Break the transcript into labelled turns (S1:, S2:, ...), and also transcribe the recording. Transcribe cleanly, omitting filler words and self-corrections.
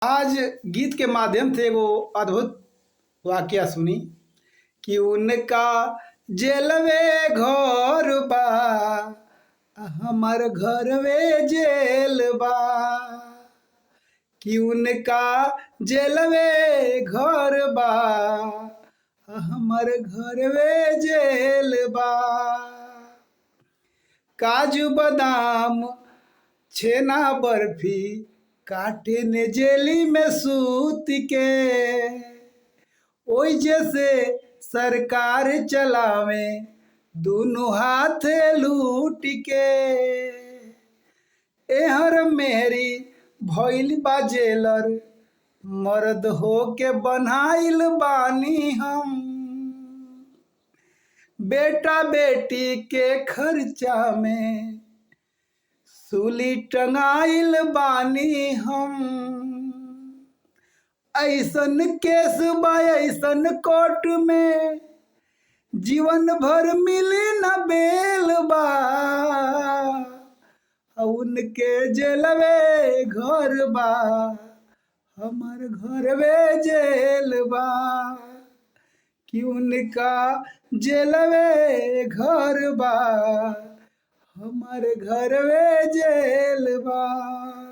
S1: आज गीत के माध्यम से एगो अद्भुत वाकया सुनी कि उनका जेलवे घर बा, हमार घरवे जेल बा। कि उनका जेलवे घर बा, हमार घरवे जेल बा। काजू बादाम छेना बर्फी काटे ने जेली में सूत के, ओई जैसे सरकार चलावे दोनों हाथ लूट के। एहर मेरी भइल बा जेलर, मर्द हो के बनाइल बानी हम। बेटा बेटी के खर्चा में सूली टंगाइल बानी हम। ऐसन केस बा ऐसन कोर्ट में जीवन भर मिली न बेल बा। उनके जेलवे घर बा, हमार घरवे जेल बा। कि उनका जेलवे घर बा, हमार घरवे जेल बा।